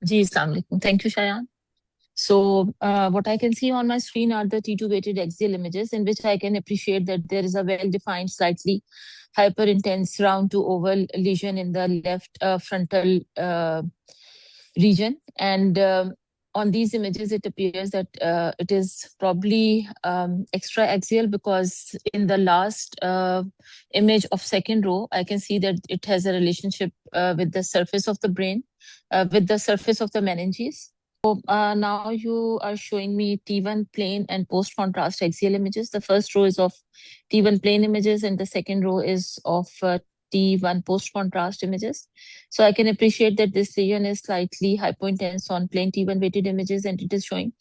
Ji, Assalamu alaikum. Thank you, Shayan. So what I can see on my screen are the T2 weighted axial images in which I can appreciate that there is a well-defined, slightly hyper-intense round to oval lesion in the left frontal region. And on these images, it appears that it is probably extra-axial because in the last image of second row, I can see that it has a relationship with the surface of the brain, with the surface of the meninges. So now you are showing me T1 plane and post-contrast axial images. The first row is of T1 plane images and the second row is of T1 post-contrast images. So I can appreciate that this lesion is slightly hypointense on plain T1 weighted images and it is showing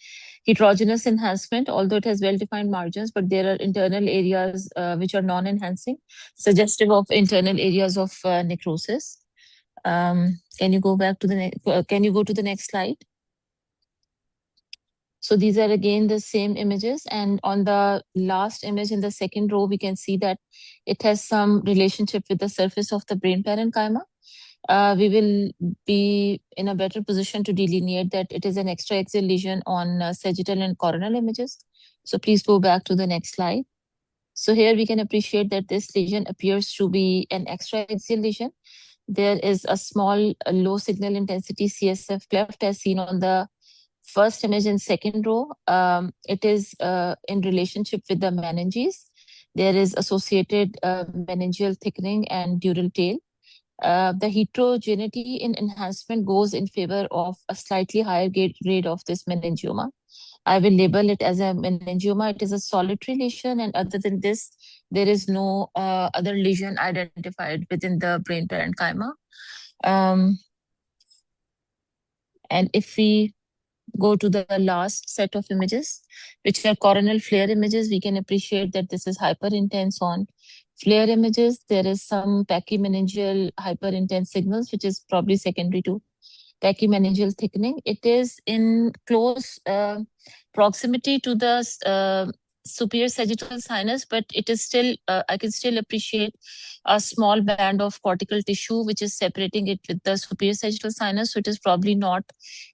heterogeneous enhancement, although it has well-defined margins, but there are internal areas which are non-enhancing, suggestive of internal areas of necrosis. Can you go back to the can you go to the next slide? So these are again the same images. And on the last image in the second row, we can see that it has some relationship with the surface of the brain parenchyma. We will be in a better position to delineate that it is an extra-axial lesion on sagittal and coronal images. So please go back to the next slide. So here we can appreciate that this lesion appears to be an extra-axial lesion. There is a small low signal intensity CSF cleft as seen on the first image in second row. It is in relationship with the meninges. There is associated meningeal thickening and dural tail. The heterogeneity in enhancement goes in favor of a slightly higher grade of this meningioma. I will label it as a meningioma. It is a solitary lesion, and other than this, there is no other lesion identified within the brain parenchyma. And if we go to the last set of images, which are coronal flare images, we can appreciate that this is hyperintense on flare images. There is some pachymeningeal hyperintense signals, which is probably secondary to pachymeningeal thickening. It is in close proximity to the superior sagittal sinus, but it is still, I can still appreciate a small band of cortical tissue which is separating it with the superior sagittal sinus. So it is probably not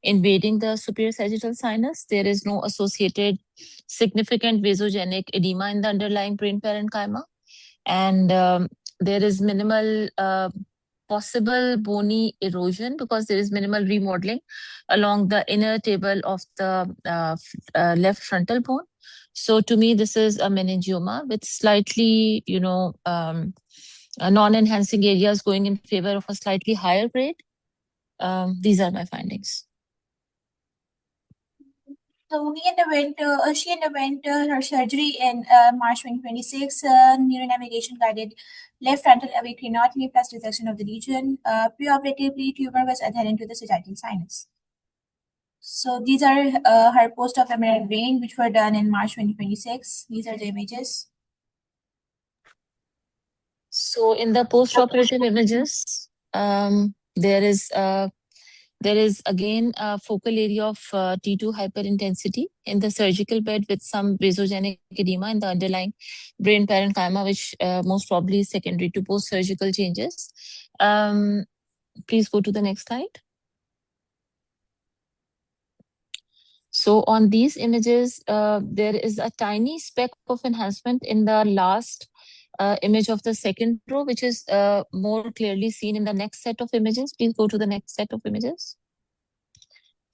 invading the superior sagittal sinus. There is no associated significant vasogenic edema in the underlying brain parenchyma. And there is minimal possible bony erosion because there is minimal remodeling along the inner table of the left frontal bone. So to me, this is a meningioma with slightly, non-enhancing areas going in favor of a slightly higher grade. These are my findings. So she underwent her surgery in March 2026, neuronavigation guided left frontal awake craniotomy plus dissection of the region. Preoperatively, tumor was adherent to the sagittal sinus. So these are her post-op MRI brain, which were done in March 2026. These are the images. So in the post-operative images, there is again a focal area of T2 hyperintensity in the surgical bed with some vasogenic edema in the underlying brain parenchyma, which most probably is secondary to post-surgical changes. Please go to the next slide. So on these images, there is a tiny speck of enhancement in the last image of the second row, which is more clearly seen in the next set of images. Please go to the next set of images.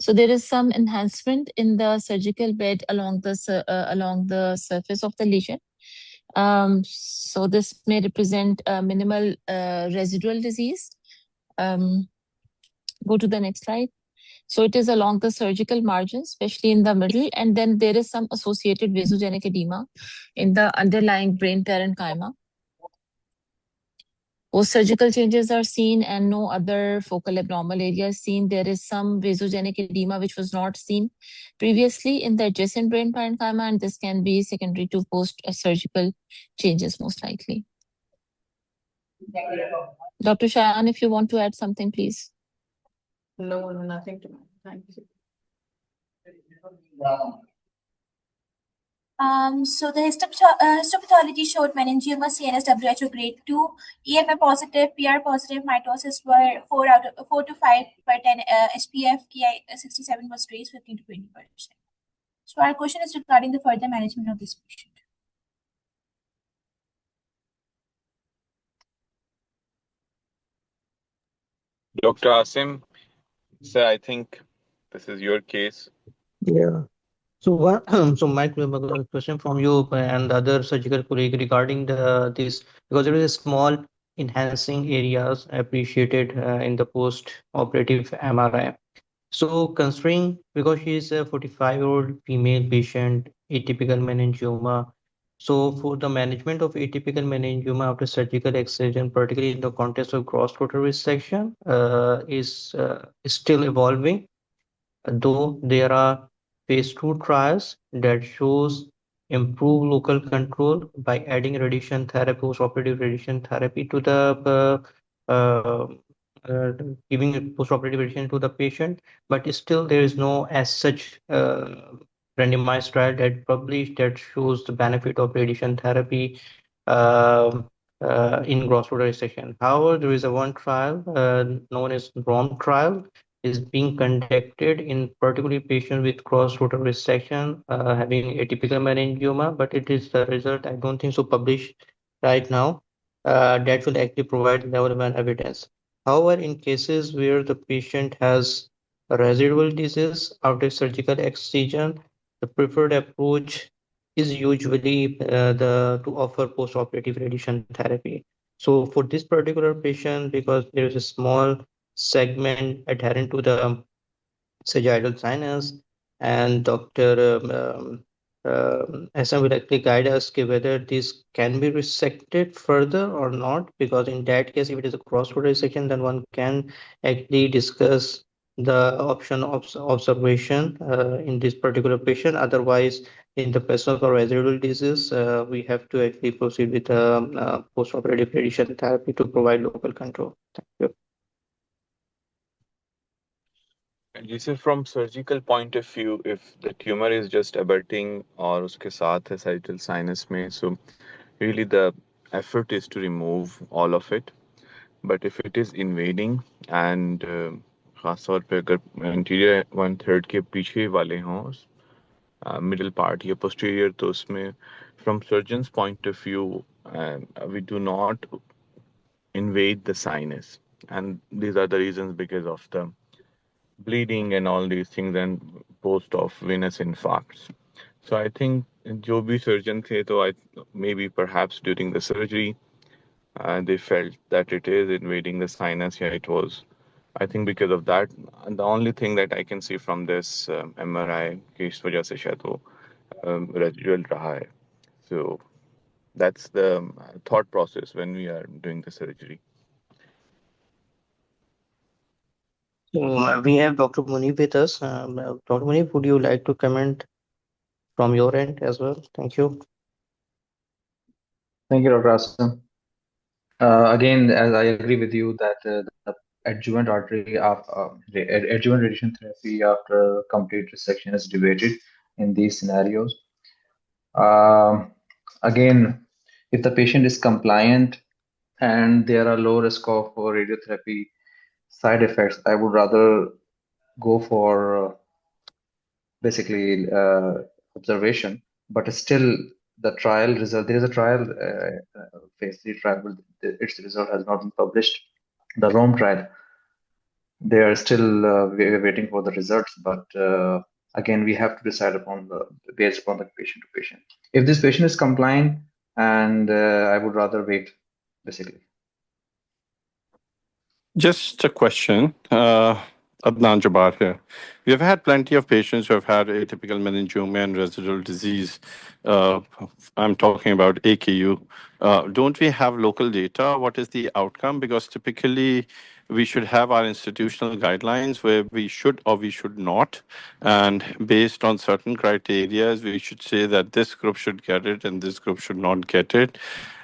So there is some enhancement in the surgical bed along the surface of the lesion. So this may represent minimal residual disease. Go to the next slide. So it is along the surgical margin, especially in the middle, and then there is some associated vasogenic edema in the underlying brain parenchyma. Post-surgical changes are seen and no other focal abnormal areas seen. There is some vasogenic edema which was not seen previously in the adjacent brain parenchyma, and this can be secondary to post-surgical changes most likely. Dr. Shayan, if you want to add something, please. No, nothing to add. Thank you. So the histopathology showed meningioma CNS WHO grade 2, EMA positive, PR positive, mitosis were 4 to 5 per 10, SPF KI 67 was raised 15 to 20%. So our question is regarding the further management of this patient. Dr. Asim, sir, I think this is your case. Yeah. So what? So my question from you and the other surgical colleague regarding this, because there is a small enhancing areas appreciated in the post-operative MRI. So considering, because she is a 45-year-old female patient, atypical meningioma. So for the management of atypical meningioma after surgical excision, particularly in the context of gross total resection, is still evolving, though there are phase 2 trials that shows improved local control by adding radiation therapy, postoperative radiation therapy to the uh, giving postoperative radiation to the patient, but still there is no as such randomized trial that published that shows the benefit of radiation therapy um in gross total resection. However, there is a one trial known as ROM trial is being conducted in particularly patients with cross-total resection having atypical meningioma, but it is the result I don't think so published right now that will actually provide level 1 evidence. However, in cases where the patient has residual disease after surgical excision, the preferred approach is usually the to offer post-operative radiation therapy. So for this particular patient, because there is a small segment adherent to the sagittal sinus, and Dr. SM will actually guide us whether this can be resected further or not, because in that case, if it is a cross-road resection, then one can actually discuss the option of observation in this particular patient. Otherwise, in the presence of a residual disease, we have to actually proceed with post-operative radiation therapy to provide local control. Thank you. And this is from surgical point of view, if the tumor is just abutting और उसके साथ है sagittal sinus में, so really the effort is to remove all of it. But if it is invading and खास तौर पे अगर anterior one third के पीछे वाले हों middle part या posterior, तो उसमें from surgeon's point of view we do not invade the sinus, and these are the reasons because of the bleeding and all these things and post of venous infarcts. So I think जो भी surgeon थे, तो I maybe perhaps during the surgery they felt that it is invading the sinus. Yeah, it was. I think because of that, and the only thing that I can see from this MRI कि इस वजह से शायद वो residual रहा है. So that's the thought process when we are doing the surgery. So we have Dr. Munib with us. Dr. Munib, would you like to comment from your end as well? Thank you. Thank you, Dr. Asim. Again, as I agree with you that the adjuvant artery adjuvant radiation therapy after complete resection is debated in these scenarios. Again, if the patient is compliant and there are low risk of radiotherapy side effects, I would rather go for basically observation. But still, the trial result, there is a trial, phase 3 trial, but its result has not been published. The Rome trial, they are still waiting for the results, but again, we have to decide upon based upon the patient to patient. If this patient is compliant, and I would rather wait, basically. Just a question. Adnan Jabbar here. We have had plenty of patients who have had atypical meningioma and residual disease. I'm talking about AKU. Don't we have local data? What is the outcome? Because typically we should have our institutional guidelines where we should or we should not. And based on certain criteria, we should say that this group should get it and this group should not get it,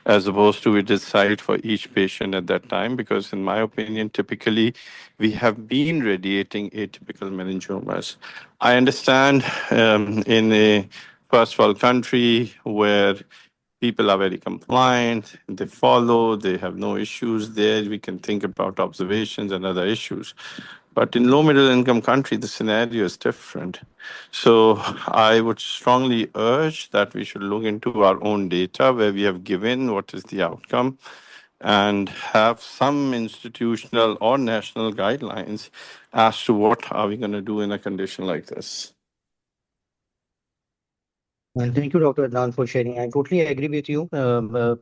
as opposed to we decide for each patient at that time. Because in my opinion, typically we have been radiating atypical meningiomas. I understand in a first world country where people are very compliant, they follow, they have no issues there. We can think about observations and other issues. But in low middle income country, the scenario is different. So I would strongly urge that we should look into our own data where we have given what is the outcome and have some institutional or national guidelines as to what are we going to do in a condition like this. And thank you, Dr. Adnan, for sharing. I totally agree with you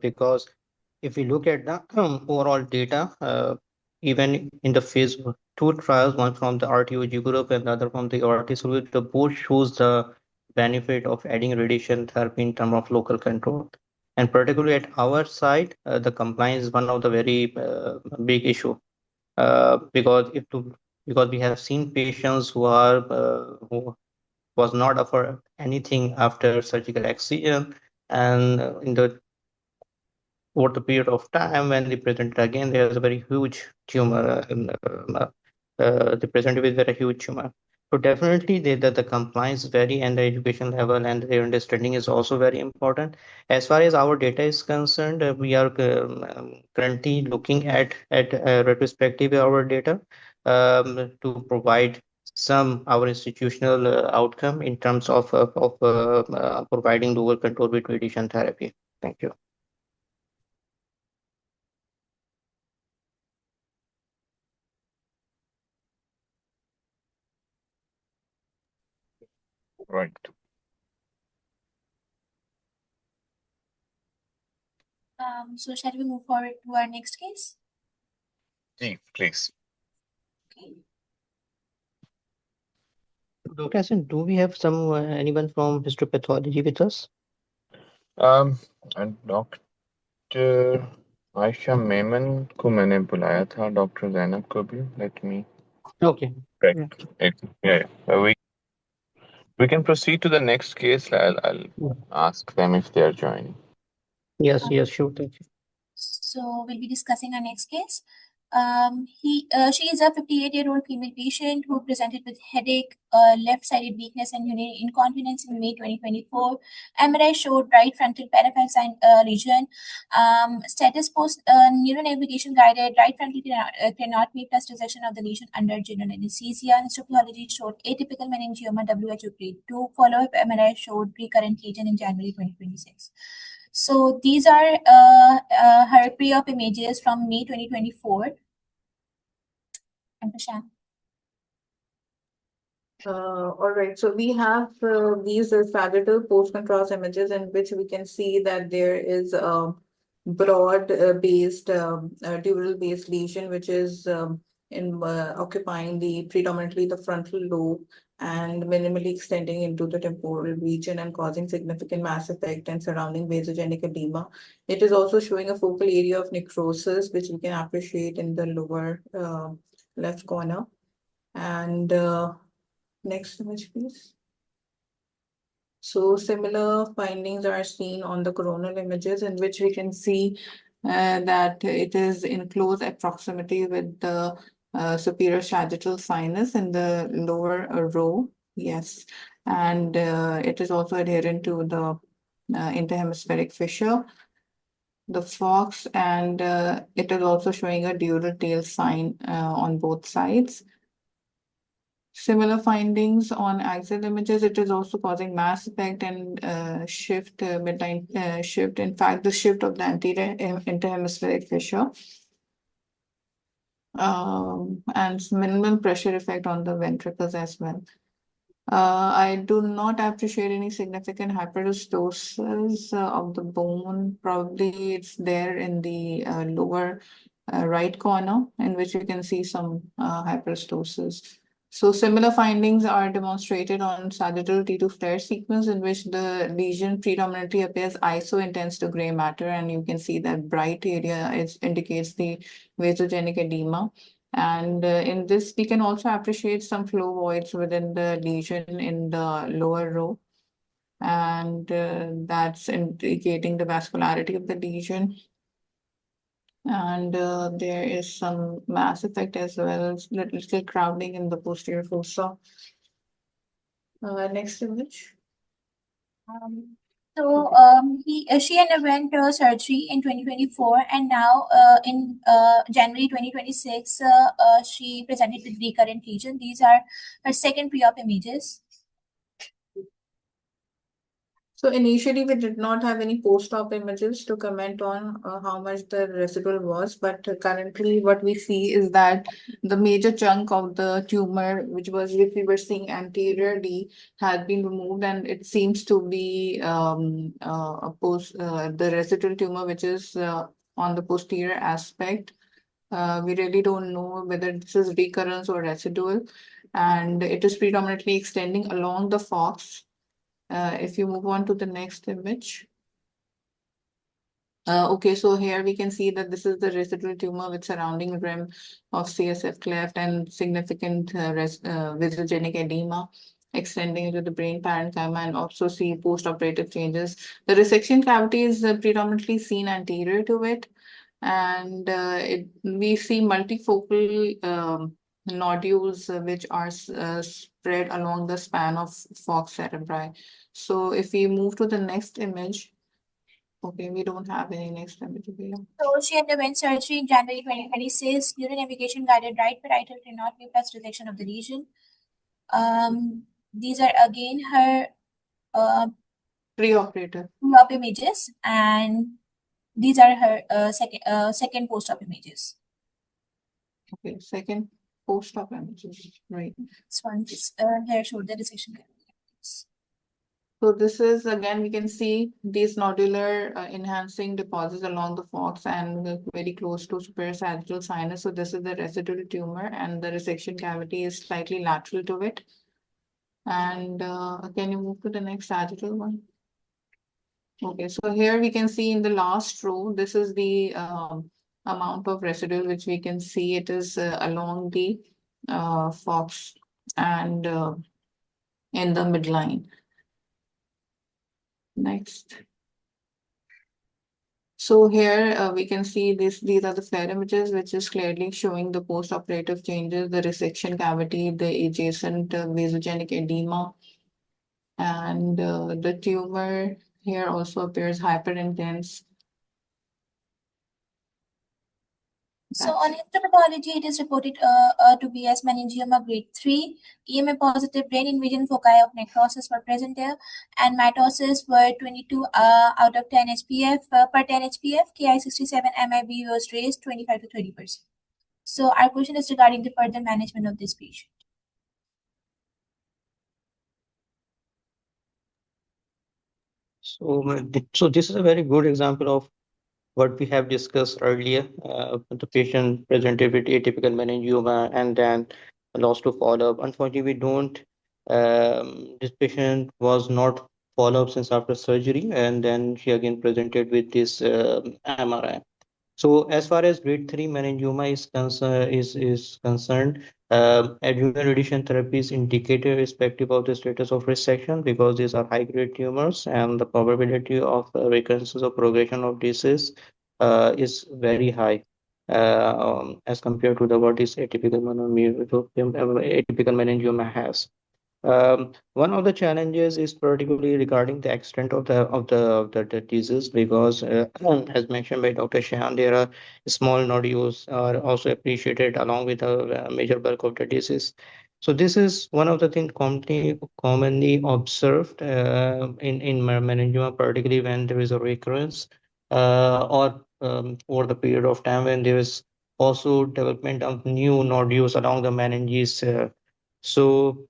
because if we look at the overall data, even in the phase two trials, one from the RTOG group and the other from the RT group, the both shows the benefit of adding radiation therapy in terms of local control. And particularly at our side, the compliance is one of the very big issue because because we have seen patients who are who was not offered anything after surgical excision, and in the over the period of time when they presented again, there's a very huge tumor. They presented with very huge tumor. So definitely the compliance vary and the education level and their understanding is also very important. As far as our data is concerned, we are currently looking at retrospective our data to provide some our institutional outcome in terms of providing local control with radiation therapy. Thank you. Right. So shall we move forward to our next case? Please. Okay. Dr. Hassan, do we have some anyone from histopathology with us? And doctor Ayesha Memon को मैंने बुलाया था doctor Zainab को भी let me Okay. correct it. Yeah, yeah. We can proceed to the next case. I'll Yeah. ask them if they are joining. Yes, yes, sure. Thank you. So we'll be discussing our next case. She is a 58-year-old female patient who presented with headache, left-sided weakness, and urinary incontinence in May 2024. MRI showed right frontal parafaxine lesion. Status post neuronavigation guided right frontal craniotomy plus dissection of the lesion under general anesthesia. Histopathology showed atypical meningioma WHO grade 2. Follow-up MRI showed recurrent lesion in January 2026. So these are her pre-op images from May 2024. And Prashant. All right, so we have these sagittal post-contrast images in which we can see that there is a broad based dural based lesion which is occupying the predominantly the frontal lobe and minimally extending into the temporal region and causing significant mass effect and surrounding vasogenic edema. It is also showing a focal area of necrosis, which we can appreciate in the lower left corner. And next image, please. So similar findings are seen on the coronal images in which we can see that it is in close proximity with the superior sagittal sinus in the lower row. Yes. And it is also adherent to the interhemispheric fissure, the fox, and it is also showing a dural tail sign on both sides. Similar findings on axial images. It is also causing mass effect and shift, midline shift. In fact, the shift of the anterior interhemispheric fissure. And minimal pressure effect on the ventricles as well. I do not appreciate any significant hyperostosis of the bone. Probably it's there in the lower right corner, in which you can see some hyperostosis. So similar findings are demonstrated on sagittal T2 flare sequence, in which the lesion predominantly appears iso-intense to gray matter, and you can see that bright area indicates the vasogenic edema. And in this, we can also appreciate some flow voids within the lesion in the lower row. And that's indicating the vascularity of the lesion. And there is some mass effect as well as little crowding in the posterior fossa. Next image. She underwent surgery in 2024, and now in January 2026, she presented with recurrent lesion. These are her second pre-op images. So initially, we did not have any post-op images to comment on how much the residual was, but currently what we see is that the major chunk of the tumor, which we were seeing anteriorly, had been removed, and it seems to be the residual tumor, which is on the posterior aspect. We really don't know whether this is recurrence or residual, and it is predominantly extending along the fox. If you move on to the next image. Okay, so here we can see that this is the residual tumor with surrounding rim of CSF cleft and significant visogenic edema extending into the brain parenchyma, and also see post-operative changes. The resection cavity is predominantly seen anterior to it, and we see multifocal nodules which are spread along the span of fox cerebri. So if we move to the next image, okay, we don't have any next image here. So she underwent surgery in January 2026, neuronavigation guided right parietal craniopathy plus resection of the lesion. These are again her Preoperative. pre-op images, and these are her second post-op images. Okay, second post-op images, right. This one is her shoulder dissection. So this is, again, we can see these nodular enhancing deposits along the fox and very close to superior sagittal sinus. So this is the residual tumor, and the resection cavity is slightly lateral to it. And can you move to the next sagittal one? Okay, so here we can see in the last row, this is the amount of residual which we can see. It is along the fox and in the midline. Next. So here we can see these are the flare images, which is clearly showing the post-operative changes, the resection cavity, the adjacent vasogenic edema, and the tumor here also appears hyperintense. So on histopathology, it is reported to be as meningioma grade 3. EMA positive brain invasion foci of necrosis were present there, and mitosis were 22 out of 10 HPF per 10 HPF. Ki67 MIB was raised 25 to 30%. So our question is regarding the further management of this patient. So this is a very good example of what we have discussed earlier. The patient presented with atypical meningioma and then lost to follow-up. Unfortunately, we don't. This patient was not followed since after surgery, and then she again presented with this MRI. So as far as grade 3 meningioma is concerned, adjuvant radiation therapy is indicated irrespective of the status of resection because these are high-grade tumors, and the probability of recurrences or progression of disease is very high as compared to the what is atypical meningioma has. One of the challenges is particularly regarding the extent of the disease because, as mentioned by Dr. Shahan, there are small nodules are also appreciated along with a major bulk of the disease. So this is one of the things commonly observed in meningioma, particularly when there is a recurrence or over the period of time when there is also development of new nodules along the meninges. So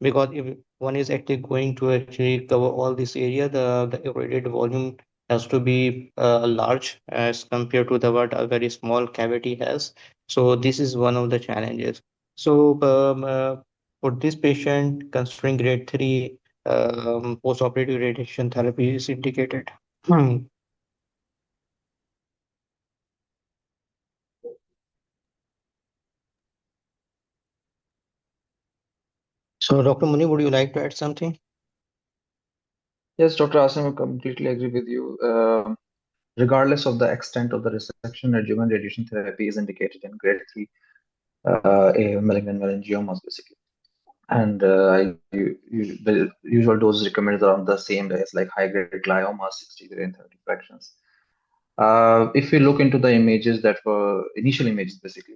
because if one is actually going to actually cover all this area, the irradiated volume has to be large as compared to the what a very small cavity has. So this is one of the challenges. So for this patient, considering grade 3 post-operative radiation therapy is indicated. So, Dr. Muni, would you like to add something? Yes, Dr. Asim, I completely agree with you. Regardless of the extent of the resection, adjuvant radiation therapy is indicated in grade 3 malignant melangiomas, basically. And the usual dose recommended are around the same as like high-grade glioma, 60 gray and 30 fractions. If we look into the images that were initial images, basically,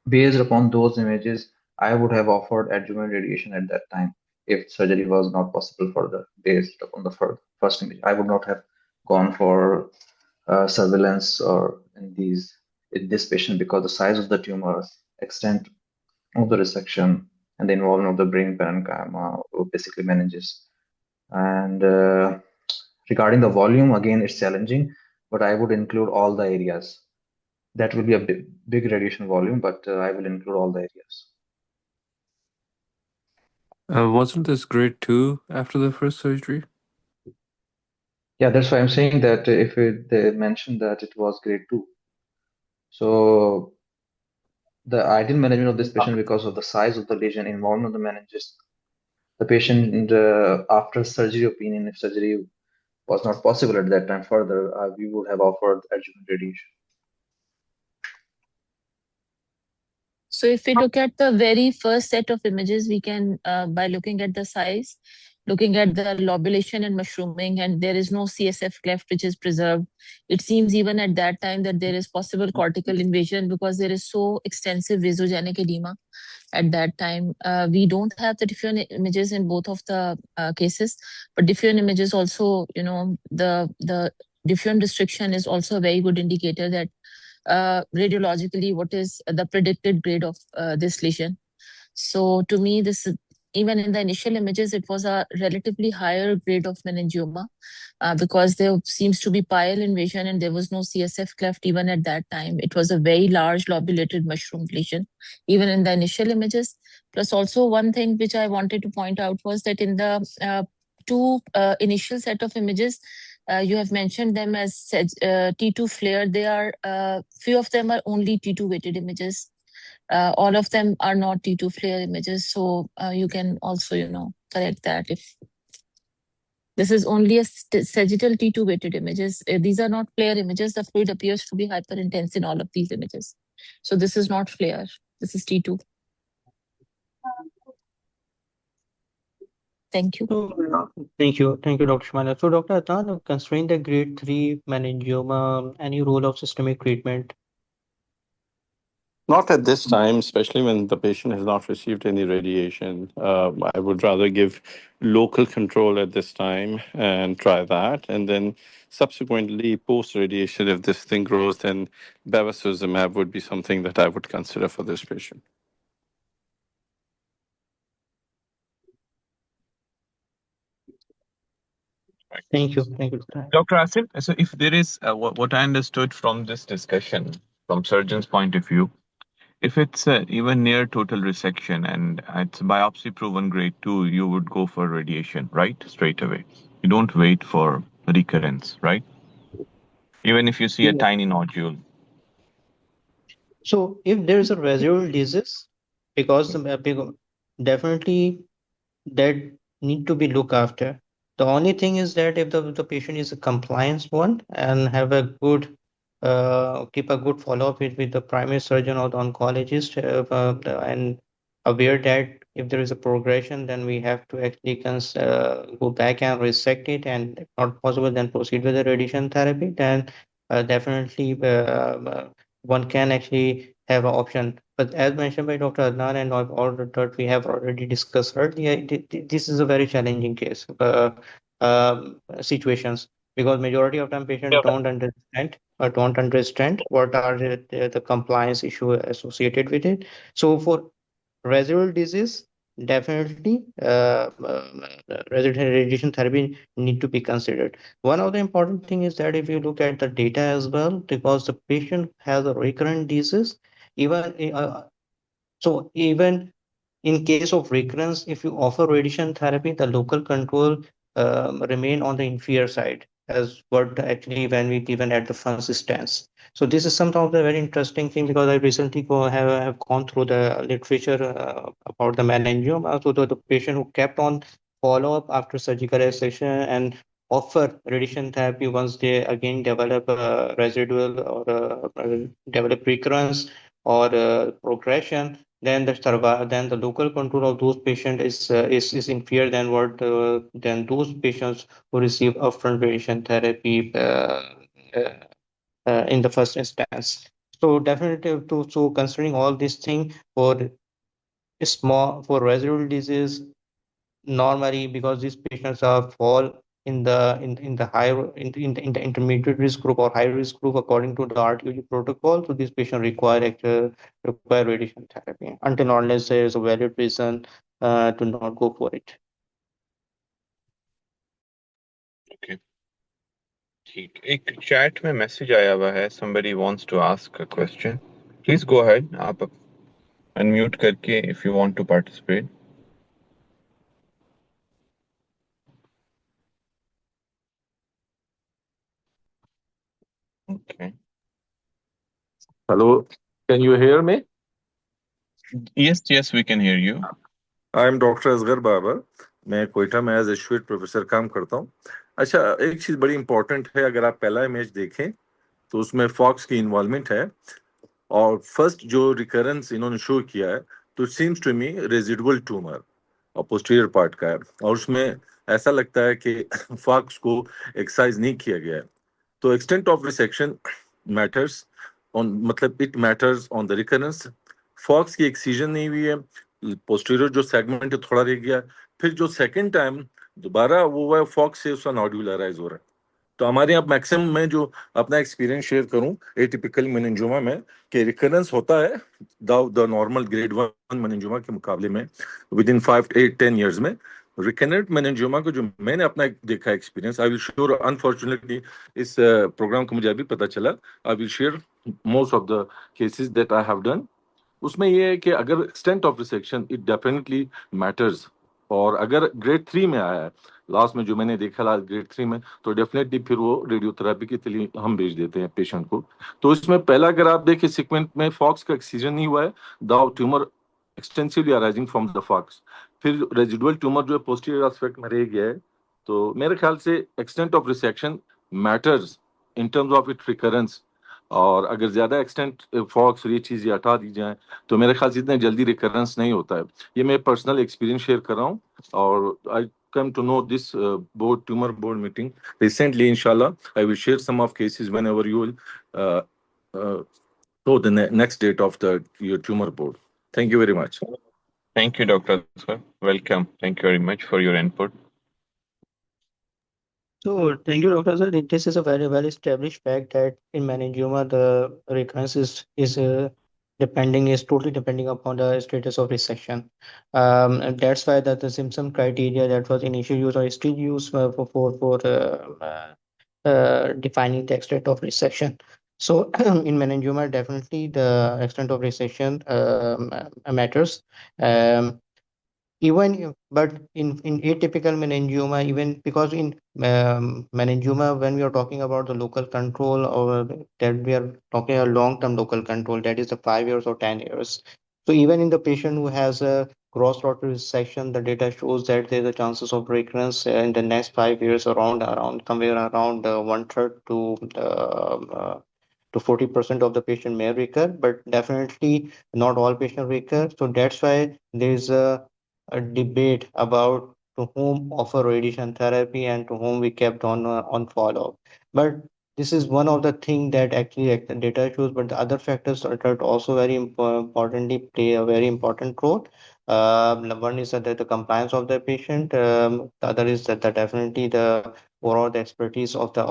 based upon those images, I would have offered adjuvant radiation at that time if surgery was not possible for the based upon the first image. I would not have gone for surveillance or in this patient because the size of the tumor, extent of the resection, and the involvement of the brain parenchyma or basically meninges. And regarding the volume, again, it's challenging, but I would include all the areas. That will be a big radiation volume, but I will include all the areas. Wasn't this grade 2 after the first surgery? Yeah, that's why I'm saying that if they mentioned that it was grade 2. So the ideal management of this patient because of the size of the lesion, involvement of the meninges, the patient after surgery opinion, if surgery was not possible at that time further, we would have offered adjuvant radiation. So if we look at the very first set of images, we can, by looking at the size, looking at the lobulation and mushrooming, and there is no CSF cleft which is preserved. It seems even at that time that there is possible cortical invasion because there is so extensive vasogenic edema at that time. We don't have the diffusion images in both of the cases, but diffusion images also, the diffusion restriction is also a very good indicator that radiologically what is the predicted grade of this lesion. So to me, even in the initial images, it was a relatively higher grade of meningioma because there seems to be pial invasion and there was no CSF cleft even at that time. It was a very large lobulated mushroom lesion, even in the initial images. Plus also one thing which I wanted to point out was that in the two initial set of images, you have mentioned them as T2 flare. They are few of them are only T2 weighted images. All of them are not T2 flare images. So you can also, correct that if this is only a sagittal T2 weighted images. These are not flare images. The fluid appears to be hyperintense in all of these images. So this is not flare. This is T2. Thank you. Thank you, Dr. Shmala. So, Dr. Adnan, considering the grade 3 meningioma, any role of systemic treatment? Not at this time, especially when the patient has not received any radiation. I would rather give local control at this time and try that. And then subsequently, post radiation, if this thing grows, then bevacizumab would be something that I would consider for this patient. Thank you, Dr. Dr. Asim, so if there is what I understood from this discussion, from surgeon's point of view, if it's even near total resection and it's biopsy proven grade 2, you would go for radiation, right? Straight away. You don't wait for recurrence, right? Even if you see a tiny nodule. So, if there is a residual disease, because definitely that need to be looked after. The only thing is that if the patient is a compliance one and have a good keep a good follow-up with the primary surgeon or the oncologist and aware that if there is a progression, then we have to actually go back and resect it, and if not possible, then proceed with the radiation therapy. Then definitely one can actually have an option. But as mentioned by Dr. Adnan and all that we have already discussed earlier, this is a very challenging case situations because majority of time patients don't understand what are the compliance issue associated with it. So for residual disease, definitely radiation therapy need to be considered. One of the important thing is that if you look at the data as well, because the patient has a recurrent disease, even even in case of recurrence, if you offer radiation therapy, the local control remain on the inferior side as what actually when we given at the first stance. So this is some of the very interesting thing because I recently have gone through the literature about the meningioma. So the patient who kept on follow up after surgical resection and offer radiation therapy once they again develop residual or develop recurrence or progression, then then the local control of those patients is inferior than what than those patients who receive upfront radiation therapy uh, in the first instance. So definitely so considering all these things for for residual disease normally because these patients are fall in the high in the intermediate risk group or high risk group according to the RTOG protocol. So these patients require radiation therapy until or unless there is a valid reason to not go for it. Okay. ठीक एक chat में message आया हुआ है, somebody wants to ask a question. Please go ahead. आप unmute करके if you want to participate. Okay. Hello, can you hear me? Yes, we can hear you. I am doctor Asgar Babar. मैं कोयटा में as associate professor काम करता हूँ. अच्छा, एक चीज बड़ी इंपॉर्टेंट है, अगर आप पहला इमेज देखें तो उसमें फॉक्स की इन्वॉल्वमेंट है और फर्स्ट जो रिकरेंस इन्होंने शो किया है तो seems to me residual tumour और पोस्टीरियर पार्ट का है और उसमें ऐसा लगता है कि फॉक्स को एक्सरसाइज नहीं किया गया है. तो extent of resection matters on, मतलब it matters on the recurrence. फॉक्स की एक्सीजन नहीं हुई है, पोस्टीरियर जो सेगमेंट है थोड़ा रह गया, फिर जो सेकंड टाइम दोबारा वो हुआ है फॉक्स से उसका नोड्यूल अराइज हो रहा है. तो हमारे यहाँ मैक्सिमम मैं जो अपना एक्सपीरियंस शेयर करूं एटिपिकल मेनिंजियोमा में कि रिकरेंस होता है द नॉर्मल ग्रेड 1 मेनिंजियोमा के मुकाबले में विद इन 5 8 10 years में. रिकरेंट मेनिंजियोमा को जो मैंने अपना देखा experience, I will sure, unfortunately इस प्रोग्राम को मुझे अभी पता चला, I will share most of the cases that I have done. उसमें ये है कि अगर extent of resection it definitely matters, और अगर ग्रेड 3 में आया है लास्ट में जो मैंने देखा लास्ट ग्रेड 3 में, तो डेफिनेटली फिर वो रेडियोथेरेपी के लिए हम भेज देते हैं पेशेंट को. तो इसमें पहला अगर आप देखिए सीक्वेंस में फॉक्स का एक्सीजन नहीं हुआ है, the tumour extensively arising from the falx, फिर रेजिडुअल ट्यूमर जो है पोस्टीरियर एस्पेक्ट में रह गया है. तो मेरे ख्याल से extent of resection matters in terms of it recurrence, और अगर ज्यादा एक्सटेंट फॉक्स ये चीजें हटा दी जाए तो मेरे ख्याल से इतने जल्दी रिकरेंस नहीं होता है. ये मैं पर्सनल एक्सपीरियंस शेयर कर रहा हूँ और आई come to know this tumor board meeting recently. Inshallah, I will share some of cases whenever you will uh, uh, show the next date of your tumor board. Thank you very much. Thank you, Dr. Sir. Welcome. Thank you very much for your input. So thank you, Dr. Sir. This is a very well established fact that in meningioma the recurrence is totally depending upon the status of resection. And that's why that the symptom criteria that was initially used or is still used for defining the extent of resection. So in meningioma, definitely the extent of resection matters. Um, but in atypical meningioma, even because in meningioma, when we are talking about the local control or that we are talking a long-term local control, that is the 5 years or 10 years. So even in the patient who has a gross rotary resection, the data shows that there is a chances of recurrence in the next 5 years around somewhere around one third to 40% of the patient may recur, but definitely not all patients recur. So that's why there is a debate about to whom offer radiation therapy and to whom we kept on follow-up. But this is one of the thing that actually the data shows, but the other factors that also very importantly play a very important role. One is that the compliance of the patient. The other is that definitely the overall the expertise of the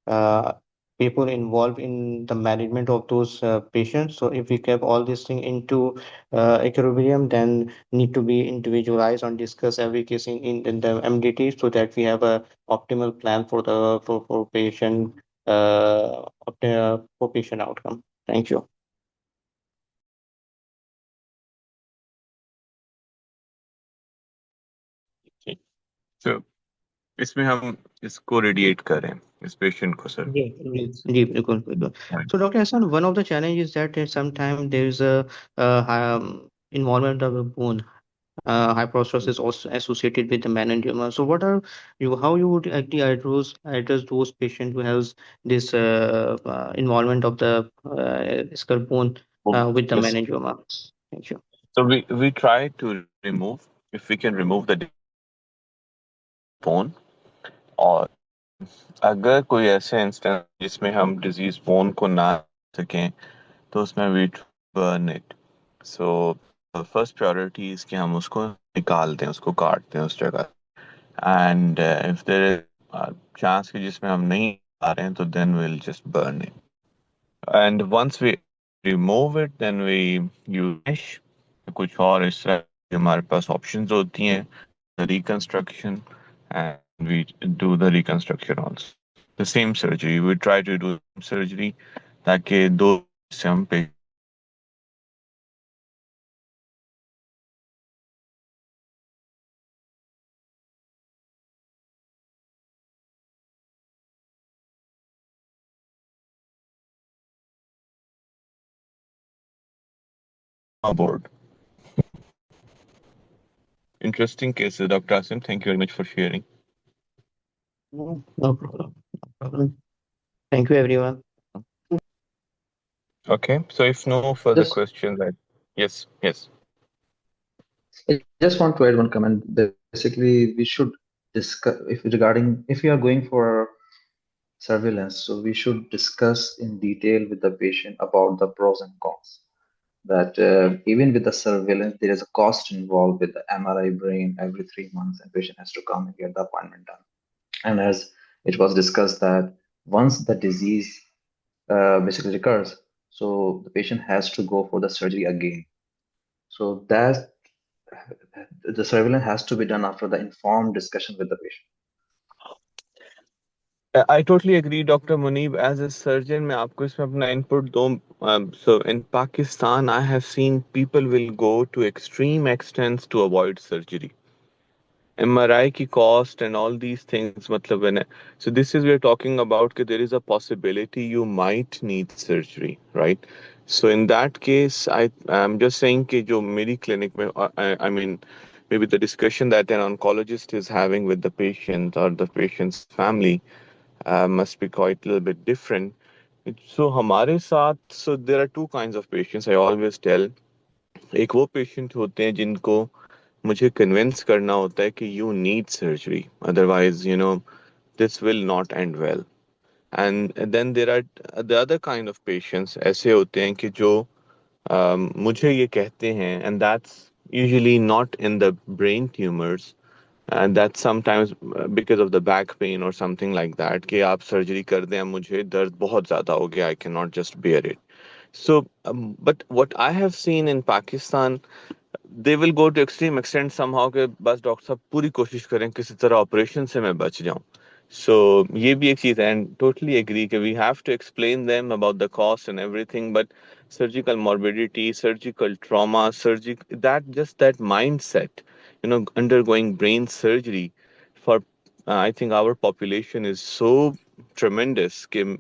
uh, people involved in the management of those patients. So if we kept all these things into equilibrium, then need to be individualized and discuss every case in the MDT so that we have a optimal plan for the for patient for patient outcome. Thank you. Okay. So इसमें हम इसको radiate करें इस patient को sir. जी, बिल्कुल, बिल्कुल. So, Dr. Hassan, one of the challenges that sometimes there is a involvement of the bone. Hyperostosis is also associated with the meningioma. So, how you would actually address those patients who has this involvement of the skull bone with the Yes. meningioma. Thank you. So we try to remove, if we can remove the bone, और अगर कोई ऐसे instance जिसमें हम disease bone को ना सकें तो उसमें we burn it. So first priority is कि हम उसको निकाल दें, उसको काट दें उस जगह. And if there is chance कि जिसमें हम नहीं आ रहे हैं तो then will just burn it. And once we remove it then we use कुछ और इस तरह की हमारे पास ऑप्शंस होती हैं, reconstruction, and we do the reconstruction also. The same surgery. We try to do surgery ताकि दो से हम पे board. Interesting cases, Dr. Asim. Thank you very much for sharing. No problem. No problem. Thank you, everyone. Okay, so if no further Just, questions, yes, yes. I just want to add one comment. Basically, we should discuss if we are going for surveillance, so we should discuss in detail with the patient about the pros and cons. That even with the surveillance, there is a cost involved with the MRI brain every 3 months, and patient has to come and get the appointment done. And as it was discussed that once the disease basically recurs, so the patient has to go for the surgery again. So that the surveillance has to be done after the informed discussion with the patient. I totally agree, Dr. Munib. As a surgeon, मैं आपको इसमें अपना input दूं. So in Pakistan, I have seen people will go to extreme extents to avoid surgery. MRI की cost and all these things, मतलब when so this is we're talking about that there is a possibility you might need surgery, right? So in that case, I'm just saying कि जो मेरी clinic में I mean maybe the discussion that an oncologist is having with the patient or the patient's family must be quite a little bit different. So हमारे साथ, so there are two kinds of patients I always tell. एक वो patient होते हैं जिनको मुझे convince करना होता है कि you need surgery, otherwise this will not end well. And then there are the other kind of patients ऐसे होते हैं कि जो मुझे ये कहते हैं, and that's usually not in the brain tumours, and that's sometimes because of the back pain और समथिंग लाइक दैट, कि आप सर्जरी कर दें, मुझे दर्द बहुत ज़्यादा हो गया, I can not just bear it. So, but what I have seen in Pakistan, they will go to extreme extent somehow कि बस डॉक्टर साहब पूरी कोशिश करें किसी तरह ऑपरेशन से मैं बच जाऊं. So ये भी एक चीज़ है, and totally agree कि we have to explain them about the cost and everything, but surgical morbidity, surgical trauma, that mindset, undergoing brain surgery for I think our population is so tremendous कि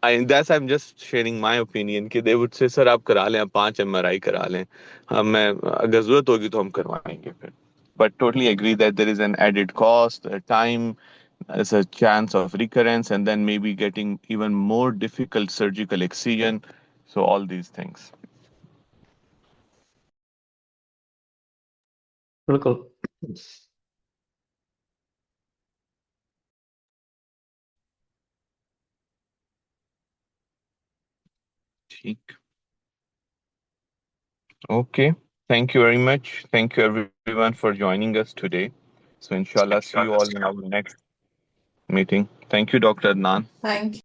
I'm just sharing my opinion कि they would say sir आप करा लें, आप 5 MRI करा लें, मैं अगर जरूरत होगी तो हम करवाएंगे फिर. But totally agree that there is an added cost, time, as a chance of recurrence, and then maybe getting even more difficult surgical excision. So all these things. बिल्कुल. ठीक. Okay. Thank you very much. Thank you everyone for joining us today. So inshallah, see you all in our next meeting. Thank you, Dr. Adnan. Thank